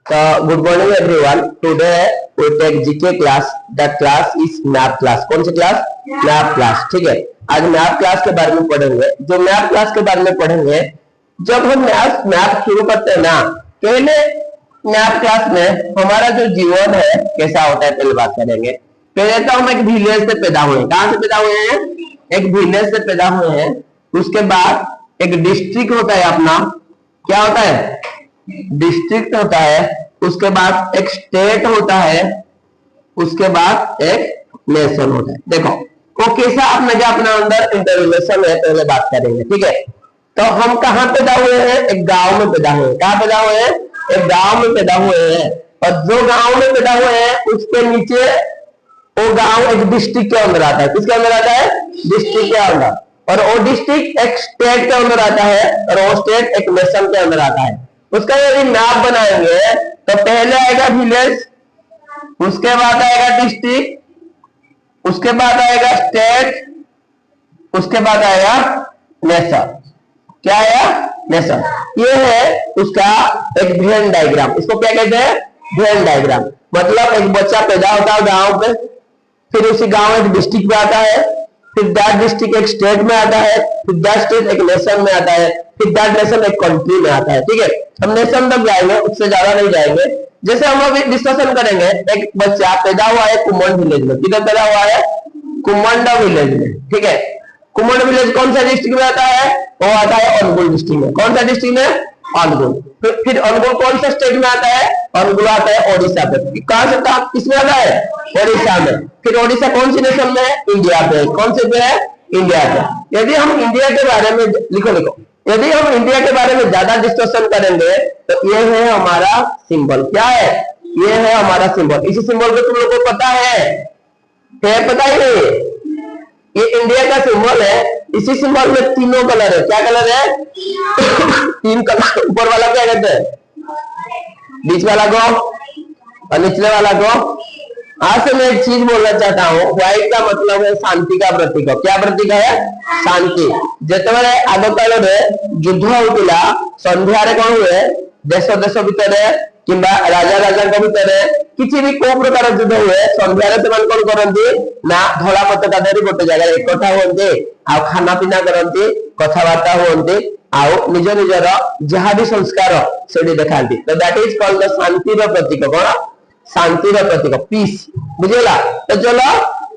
So good morning everyone. Today we take GK class. The class is math class. कौन सी class? Math class. ठीक है, आज math class के बारे में पढ़ेंगे. जो मैथ क्लास के बारे में पढ़ेंगे, जब हम मैथ शुरू करते हैं ना, पहले मैथ क्लास में हमारा जो जीवन है कैसा होता है पहले बात करेंगे. पहले तो हम एक विलेज से पैदा हुए. कहां से पैदा हुए हैं? एक विलेज से पैदा हुए हैं. उसके बाद एक डिस्ट्रिक्ट होता है अपना. क्या होता है? डिस्ट्रिक्ट होता है. उसके बाद एक स्टेट होता है. उसके बाद एक नेशन होता है. देखो वो कैसा अपना जो अपना अंदर इंटररिलेशन है पहले बात करेंगे. ठीक है, तो हम कहाँ पैदा हुए हैं? एक गांव में पैदा हुए हैं. कहाँ पैदा हुए हैं? एक गांव में पैदा हुए हैं. और जो गांव में पैदा हुए हैं उसके नीचे वो गांव एक डिस्ट्रिक्ट के अंदर आता है. किसके अंदर आता है? डिस्ट्रिक्ट के अंदर. और वो डिस्ट्रिक्ट एक स्टेट के अंदर आता है और वो स्टेट एक नेशन के अंदर आता है. उसका यदि मैप बनाएंगे तो पहले आएगा विलेज, उसके बाद आएगा डिस्ट्रिक्ट, उसके बाद आएगा स्टेट, उसके बाद आएगा नेशन. क्या आया? नेशन. ये है उसका एक वेन डायग्राम. इसको क्या कहते हैं? Venn diagram. मतलब एक बच्चा पैदा होता है गांव पे, फिर उसी गांव एक डिस्ट्रिक्ट में आता है, फिर दैट डिस्ट्रिक्ट एक स्टेट में आता है, फिर दैट स्टेट एक नेशन में आता है, फिर दैट नेशन एक कंट्री में आता है. ठीक है, हम नेशन तक जाएंगे, उससे ज्यादा नहीं जाएंगे. जैसे हम अभी डिस्कशन करेंगे, एक बच्चा पैदा हुआ है कुमंड विलेज में. किधर पैदा हुआ है? कुमंड विलेज में. ठीक है, कुमंड विलेज कौन सा डिस्ट्रिक्ट में आता है? वो आता है अनुगुल डिस्ट्रिक्ट में. कौन सा डिस्ट्रिक्ट में? अनुगुल. फिर अनुगुल कौन सा स्टेट में आता है? अनुगुल आता है ओडिशा पे. कहां से कहा किसमें आता है? ओडिशा में. फिर ओडिशा कौन सी नेशन में है? इंडिया पे. कौन से पे है? इंडिया पे. यदि हम इंडिया के बारे में लिखो यदि हम इंडिया के बारे में ज्यादा डिस्कशन करेंगे तो ये है हमारा सिंबल. क्या है? ये है हमारा सिंबल. इसी सिंबल को तुम लोग को पता है? पता ही नहीं. ये इंडिया का सिंबल है. इसी सिंबल में तीनों कलर है. क्या कलर है? तीन कलर. ऊपर वाला क्या कहते हैं? बीच वाला को और निचले वाला को. आज से मैं एक चीज बोलना चाहता हूँ. व्हाइट का मतलब है शांति का प्रतीक. क्या प्रतीक है? शांति. जितने आग काल युद्ध होता संध्यारे कौन हुए देश देश भितर कि राजा राजा भितर किसी भी को प्रकार युद्ध हुए संध्यारे से कौन करती ना धला पताका धरी गोटे जगह एकठा हुए आ खाना पीना करती कथबार्ता हुए आउ निज निजर जहाँ भी संस्कार से देखा. तो दैट इज कॉल्ड द शांतिर प्रतीक. कौन? शांतिर प्रतीक, पीस. बुझेगा? तो चलो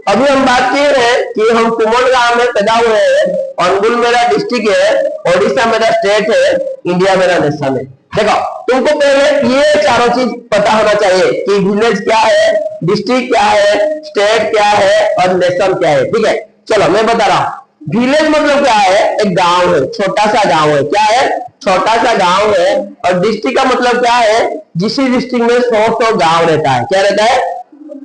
अभी हम बात किए हैं कि हम कुमंड गांव में पैदा हुए हैं. अनुगुल मेरा डिस्ट्रिक्ट है, ओडिशा मेरा स्टेट है, इंडिया मेरा नेशन है. देखो तुमको पहले ये चारों चीज पता होना चाहिए कि विलेज क्या है, डिस्ट्रिक्ट क्या है, स्टेट क्या है और नेशन क्या है. ठीक है, चलो मैं बता रहा हूँ. विलेज मतलब क्या है? एक गांव है, छोटा सा गांव है. क्या है? छोटा सा गांव है. और डिस्ट्रिक्ट का मतलब क्या है? जिस डिस्ट्रिक्ट में 100 गांव रहता है. क्या रहता है?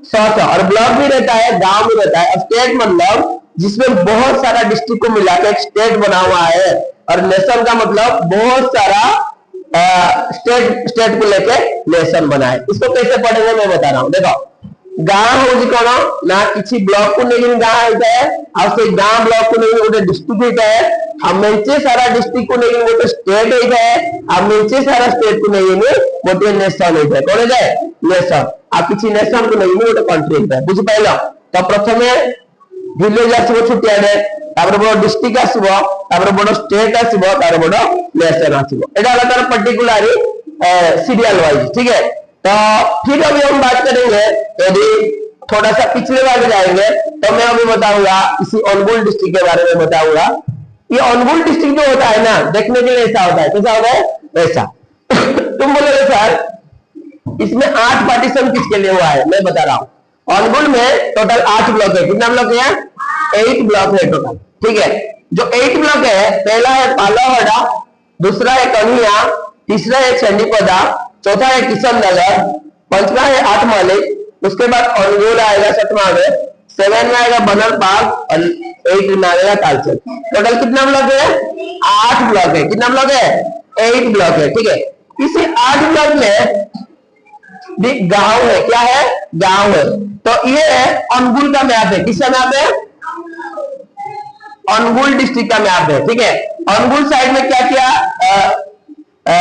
100. और ब्लॉक भी रहता है, गांव भी रहता है. स्टेट मतलब जिसमें बहुत सारा डिस्ट्रिक्ट को मिलाकर एक स्टेट बना हुआ है. और नेशन का मतलब बहुत सारा स्टेट को लेके नेशन बना है. इसको कैसे पढ़ेंगे मैं बता रहा हूँ. देखो गाँव हूँ कौन ना किसी ब्लॉक को नहीं गाँव होता है और से गाँव ब्लॉक को नहीं गोटे डिस्ट्रिक्ट होता है. और मेचे सारा डिस्ट्रिक्ट को नहीं गोटे स्टेट होता है. और मेचे सारा स्टेट को नहीं गोटे नेशन होता है. कौन है? नेशन. आ किसी नेशन को नहीं गोटे कंट्री होता है. बुझिपाल? तो प्रथम विलेज आसो छुटिया बड़ डिस्ट्रिक्ट आसो बड़ स्टेट आसो बड़ नेशन आसो. एटा तार पर्टिकुलर सीरियल वाइज. ठीक है, तो फिर अभी हम बात करेंगे. यदि थोड़ा सा पिछले बार जाएंगे तो मैं अभी बताऊंगा इसी अनुगुल डिस्ट्रिक्ट के बारे में बताऊंगा. ये अनुगुल डिस्ट्रिक्ट जो होता है ना देखने के लिए ऐसा होता है. कैसा होता है? ऐसा. तुम बोलोगे सर इसमें 8 पार्टीशन किसके लिए हुआ है? मैं बता रहा हूँ. अनुगुल में टोटल 8 ब्लॉक है. कितना ब्लॉक है? 8 ब्लॉक है टोटल. ठीक है, जो 8 ब्लॉक है पहला है पालावाड़ा, दूसरा है कन्हैया, तीसरा है चंडीपदा, चौथा है किशन नगर, पांचवा है आठमालिक, उसके बाद अनुगुल आएगा 7वां में, 7 में आएगा बनरपाल और 8 में आएगा तालचेर. टोटल कितना ब्लॉक है? 8 ब्लॉक है. कितना ब्लॉक है? 8 ब्लॉक है. ठीक है, इसी 8 ब्लॉक में भी गांव है. क्या है? गांव है. तो ये अनुगुल का मैप है. किसका मैप है? अनुगुल डिस्ट्रिक्ट का मैप है. ठीक है, अनुगुल साइड में क्या किया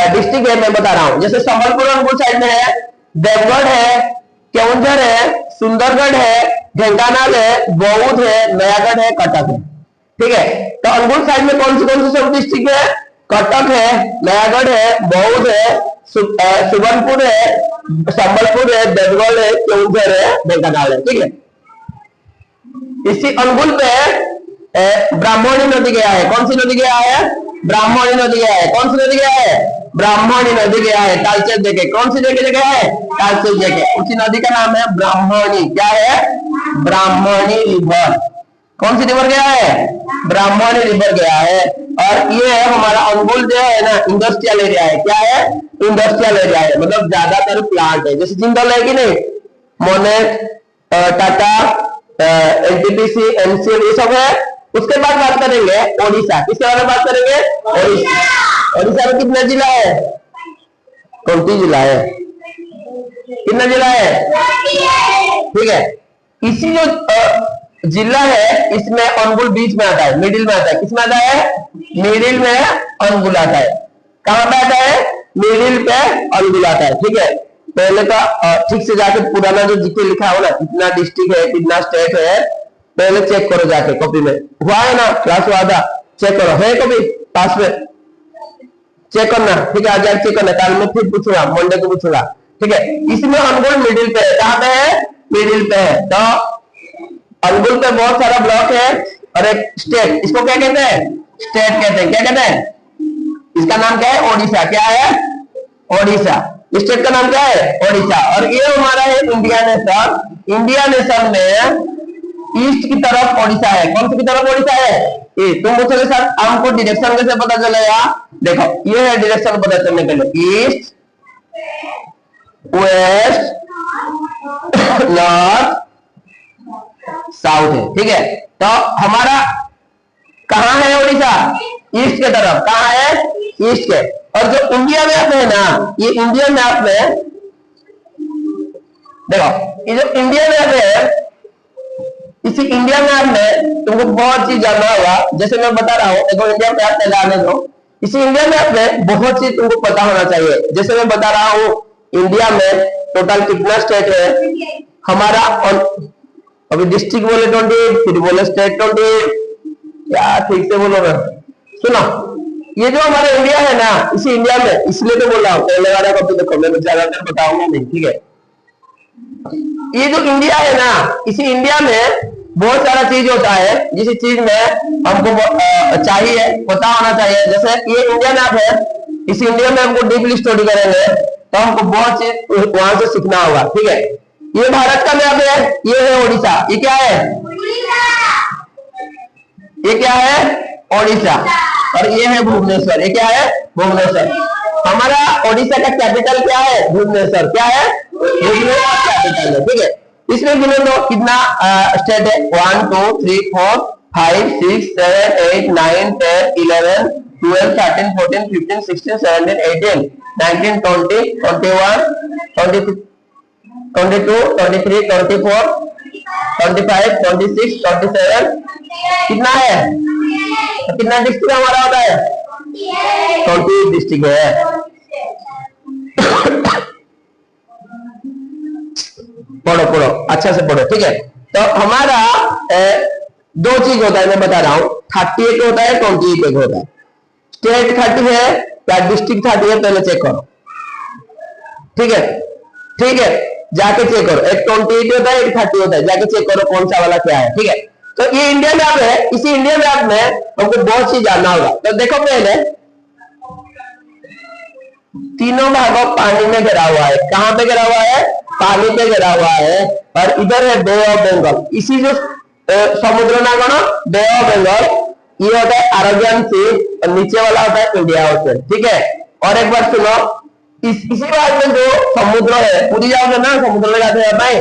डिस्ट्रिक्ट है, मैं बता रहा हूं। जैसे संबलपुर अनुगुल साइड में है, देवगढ़ है, केवंझर है, सुंदरगढ़ है, ढेंकानाल है, बौद्ध है, नयागढ़ है, कटक है। ठीक है, तो अनुगुल साइड में कौन सी सब डिस्ट्रिक्ट है? कटक है, नयागढ़ है, बौद्ध है, सुबर्णपुर है, संबलपुर है, देवगढ़ है, केवंझर है, ढेंकानाल है। ठीक है, इसी अनुगुल पे ब्राह्मणी नदी गया है। कौन सी नदी गया है? ब्राह्मणी नदी गया है। कौन सी नदी गया है? ब्राह्मणी नदी गया है, तालचेर देके। कौन सी जगह गया है? तालचेर देके। उसी नदी का नाम है ब्राह्मणी। क्या है? ब्राह्मणी रिवर। कौन सी रिवर गया है? ब्राह्मणी रिवर गया है। और ये हमारा अनुगुल जो है ना, इंडस्ट्रियल एरिया है। क्या है? इंडस्ट्रियल एरिया है, मतलब ज्यादातर प्लांट है। जैसे जिंदल है कि नहीं, मोनेट, टाटा, एनटीपीसी, एमसीएल, ये सब है। उसके बाद बात करेंगे ओडिशा। किसके बारे में बात करेंगे? ओडिशा। ओडिशा में कितना जिला है? 20 जिला है। कितना जिला है? ठीक है, इसी जो जिला है इसमें अनुगुल बीच में आता है, मिडिल में आता है। किसमें आता है? मिडिल में अनुगुल आता है। कहां पे आता है? मिडिल पे अनुगुल आता है। ठीक है, पहले का ठीक से जाके पुराना जो जीके लिखा हो ना, कितना डिस्ट्रिक्ट है, कितना स्टेट है, पहले चेक करो जाके कॉपी में। हुआ है ना? क्लास हुआ था, चेक करो। है कभी पास में? चेक करना। ठीक है, आज चेक करना, कल में फिर पूछूंगा, मंडे को पूछूंगा। ठीक है, इसमें अनुगुल मिडिल पे है। कहां पे है? मिडिल पे है। तो अनुगुल पे बहुत सारा ब्लॉक है और एक स्टेट। इसको क्या कहते हैं? स्टेट कहते हैं। क्या कहते हैं? इसका नाम क्या है? ओडिशा। क्या है? ओडिशा। स्टेट का नाम क्या है? ओडिशा। और ये हमारा है इंडिया नेशन। इंडिया नेशन में ईस्ट की तरफ ओडिशा है। कौन सी की तरफ ओडिशा है? ये तुम पूछोगे सर हमको डायरेक्शन कैसे पता चलेगा? देखो, ये है डायरेक्शन पता चलने के लिए। ईस्ट, वेस्ट, नॉर्थ, साउथ है। ठीक है, तो हमारा कहां है ओडिशा? ईस्ट के तरफ। कहां है? ईस्ट के। और जो इंडिया मैप है ना, ये इंडिया मैप में देखो, ये जो इंडिया मैप है, इसी इंडिया मैप में तुमको बहुत चीज जानना होगा। जैसे मैं बता रहा हूँ, देखो इंडिया मैप चलाने दो। इसी इंडिया मैप में बहुत चीज तुमको पता होना चाहिए। जैसे मैं बता रहा हूँ, इंडिया में टोटल कितना स्टेट है हमारा। अभी डिस्ट्रिक्ट बोले 28, फिर बोले स्टेट 28। क्या ठीक से बोलो ना, सुनो। ये जो हमारा इंडिया है ना, इसी इंडिया में, इसलिए तो बोल रहा हूँ, पहले वाला कॉपी देखो, मैं ज्यादातर बताऊंगा नहीं। ठीक है, ये जो इंडिया है ना, इसी इंडिया में बहुत सारा चीज होता है, जिस चीज में हमको चाहिए, पता होना चाहिए। जैसे ये इंडिया मैप है, इस इंडिया में हमको डीपली स्टडी करेंगे तो हमको बहुत चीज वहां से सीखना होगा। ठीक है, ये भारत का मैप है, ये है ओडिशा। ये क्या है? ये क्या है? ओडिशा। और ये है भुवनेश्वर। ये क्या है? भुवनेश्वर। हमारा ओडिशा का कैपिटल क्या है? भुवनेश्वर। क्या है? भुवनेश्वर कैपिटल है। ठीक है, इसमें गिने दो कितना स्टेट है? 1 2 3 4 5 6 7 8 9 10 11 12 13 14 15 16 17 18 19 20 21 22 23 24 25 26 27। कितना है? कितना डिस्ट्रिक्ट हमारा होता है? 28 डिस्ट्रिक्ट है। पढ़ो पढ़ो, अच्छा से पढ़ो। ठीक है, तो हमारा दो चीज होता है, मैं बता रहा हूँ। 38 होता है, 28 होता है। स्टेट 30 है या डिस्ट्रिक्ट 30 है, पहले चेक करो। ठीक है, ठीक है, जाके चेक करो। एक 28 होता है, एक 30 होता है, जाके चेक करो कौन सा वाला क्या है। ठीक है, तो ये इंडिया मैप है। इसी इंडिया मैप में हमको बहुत चीज जानना होगा। तो देखो, पहले तीनों भागों पानी में घिरा हुआ है। कहां पे घिरा हुआ है? पानी पे घिरा हुआ है। और इधर है बे ऑफ बंगाल। इसी जो समुद्र ना कौन, बे ऑफ बंगाल, ये होता है अरेबियन सी, और नीचे वाला होता है इंडिया ओशन। ठीक है, और एक बार सुनो, इसी भाग में जो समुद्र है, पूरी जाओगे ना समुद्र में जाते हैं भाई,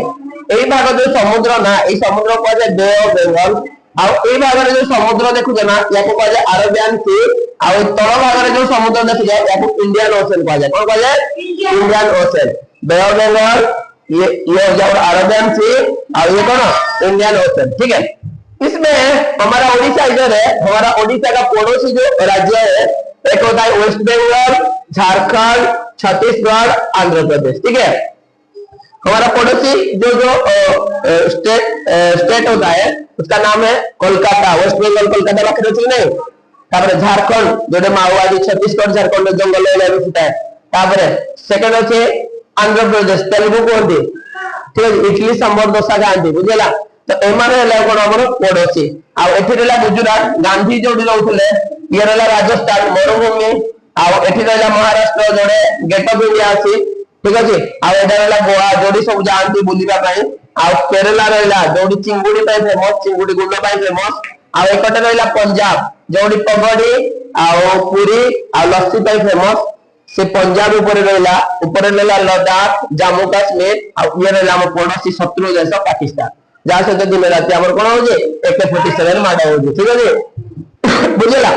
यही भाग जो समुद्र ना, ये समुद्र को बे ऑफ बंगाल। और ये भाग जो समुद्र देखुचे ना, या कह अरेबियन सी। और तल भाग जो समुद्र देखुचे या इंडियन ओशन कह कौन कह? Indian ocean. Bay of Bengal, ये अरेबियन सी, और ये कौन? Indian ocean. ठीक है, इसमें हमारा उड़ीसा इधर है। हमारा उड़ीसा का पड़ोसी जो राज्य है, एक होता है वेस्ट बंगाल, झारखंड, छत्तीसगढ़, आंध्र प्रदेश। ठीक है, हमारा पड़ोसी जो स्टेट होता है उसका नाम है कोलकाता, वेस्ट बंगाल कोलकाता पाखे अच्छी नहीं। तापर झारखंड जो माओवादी, छत्तीसगढ़ झारखंड जंगल है। तापर सेकंड अच्छे आंध्र प्रदेश, तेलुगु कहते। ठीक है, इडली सांबर डोसा खाती बुझेगा। तो एम कौन आम पड़ोसी। आठी रहा गुजरात, गांधी जो रोते ये रहा राजस्थान मरुभूमि, आठी रहा महाराष्ट्र जोड़े गेट ऑफ इंडिया अच्छी। ठीक अच्छे, आटा गोवा जोड़ी सब जाती बुलाई। केरला रहा जो चिंगुड़ी फेमस, चिंगुड़ी गुंड फेमस। आटे रहा पंजाब जो पगड़ी पुरी लस्सी फेमस, से पंजाब ऊपर रहा लद्दाख, जम्मू काश्मीर, ये रहा पड़ोसी शत्रु देश पाकिस्तान, जहाँ सहित दिन राति आम कौन हो AK-47 माड़ हो। ठीक है बुझेगा।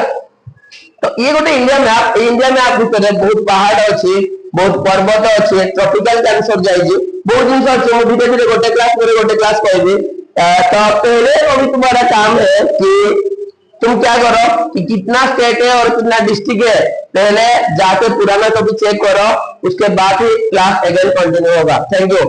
तो ये गोटे इंडिया मैप, इंडिया मैप भितर बहुत पहाड़ अच्छी, बहुत पर्वत अच्छे, ट्रॉपिकल कैंसर जाइए, बहुत जिन अच्छे। धीरे धीरे गोटे क्लास कहबी। तो पहले अभी तुम्हारा काम है कि तुम क्या करो कि कितना स्टेट है और कितना डिस्ट्रिक्ट है, पहले जाके पुराना कभी चेक करो, उसके बाद ही क्लास अगेन कंटिन्यू होगा। Thank you.